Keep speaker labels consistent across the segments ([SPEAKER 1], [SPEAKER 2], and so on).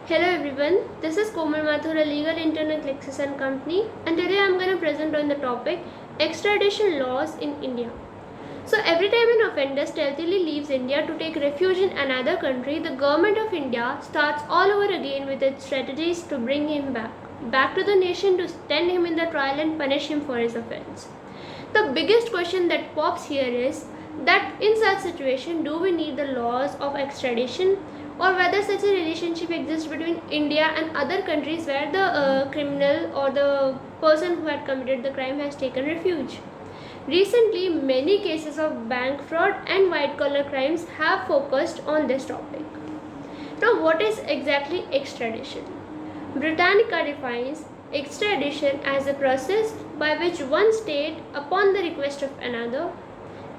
[SPEAKER 1] Hello everyone, this is Komal Mathur, a legal intern at LEXIS and Company, and today I am going to present on the topic extradition laws in India. So every time an offender stealthily leaves India to take refuge in another country, the government of India starts all over again with its strategies to bring him back to the nation to stand him in the trial and punish him for his offense. The biggest question that pops here is that in such situation, do we need the laws of extradition, or whether such a relationship exists between India and other countries where the criminal or the person who had committed the crime has taken refuge. Recently, many cases of bank fraud and white-collar crimes have focused on this topic. Now, what is exactly extradition? Britannica defines extradition as a process by which one state, upon the request of another,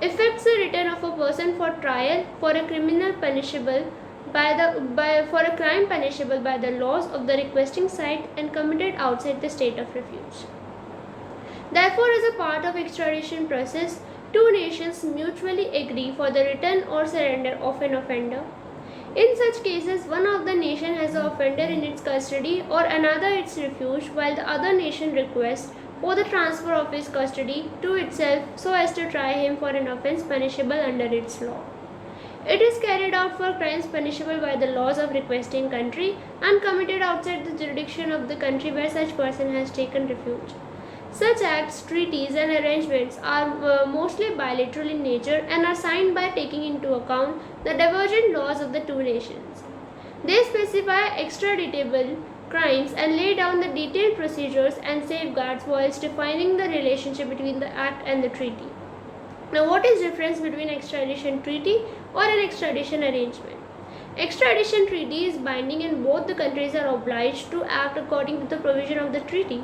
[SPEAKER 1] effects the return of a person for trial for a criminal punishable for a crime punishable by the laws of the requesting site and committed outside the state of refuge. Therefore, as a part of extradition process, two nations mutually agree for the return or surrender of an offender. In such cases, one of the nation has the offender in its custody or another its refuge, while the other nation requests for the transfer of his custody to itself so as to try him for an offence punishable under its law. It is carried out for crimes punishable by the laws of requesting country and committed outside the jurisdiction of the country where such person has taken refuge. Such acts, treaties and arrangements are mostly bilateral in nature and are signed by taking into account the divergent laws of the two nations. They specify extraditable crimes and lay down the detailed procedures and safeguards whilst defining the relationship between the act and the treaty. Now, what is the difference between extradition treaty or an extradition arrangement? Extradition treaty is binding and both the countries are obliged to act according to the provision of the treaty.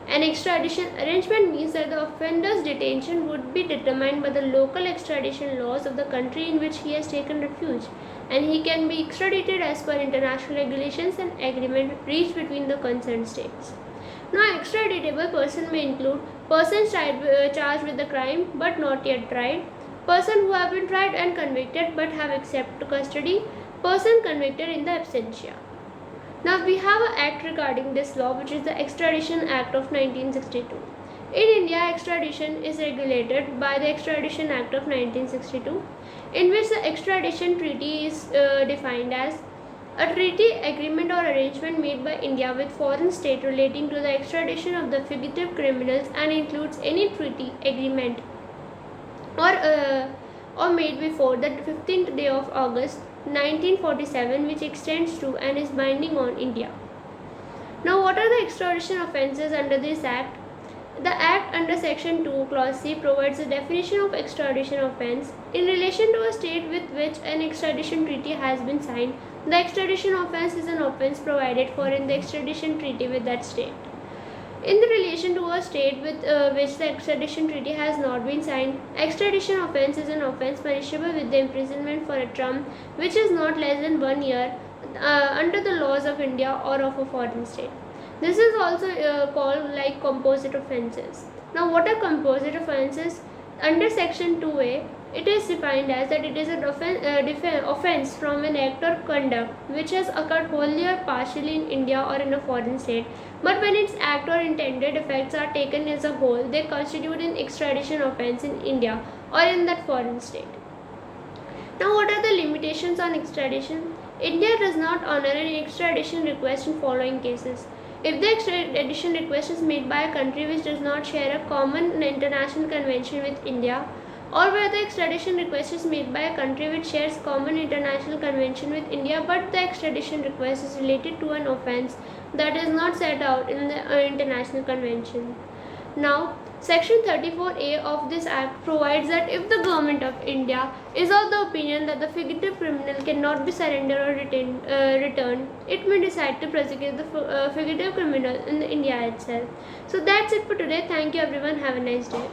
[SPEAKER 1] An extradition arrangement means that the offender's detention would be determined by the local extradition laws of the country in which he has taken refuge, and he can be extradited as per international regulations and agreement reached between the concerned states. Now, extraditable person may include persons charged with the crime but not yet tried, person who have been tried and convicted but have accepted custody, person convicted in the absentia. Now, we have an act regarding this law, which is the Extradition Act of 1962. In India, extradition is regulated by the Extradition Act of 1962, in which the extradition treaty is defined as a treaty, agreement or arrangement made by India with foreign state relating to the extradition of the fugitive criminals and includes any treaty, agreement or made before the 15th day of August 1947, which extends to and is binding on India. Now, what are the extradition offences under this Act? The Act under Section 2, Clause C provides a definition of extradition offence. In relation to a state with which an extradition treaty has been signed, the extradition offence is an offence provided for in the extradition treaty with that state. In the relation to a state with which the extradition treaty has not been signed, extradition offence is an offence punishable with the imprisonment for a term which is not less than 1 year under the laws of India or of a foreign state. This is also called like composite offences. Now, what are composite offences? Under Section 2A, it is defined as that it is an offence from an act or conduct which has occurred wholly or partially in India or in a foreign state, but when its act or intended effects are taken as a whole, they constitute an extradition offence in India or in that foreign state. Now, what are the limitations on extradition? India does not honour an extradition request in following cases. If the extradition request is made by a country which does not share a common international convention with India, or where the extradition request is made by a country which shares common international convention with India but the extradition request is related to an offence that is not set out in the international convention. Now, Section 34A of this Act provides that if the government of India is of the opinion that the fugitive criminal cannot be surrendered or returned, it may decide to prosecute the fugitive criminal in India itself. So that's it for today. Thank you everyone. Have a nice day.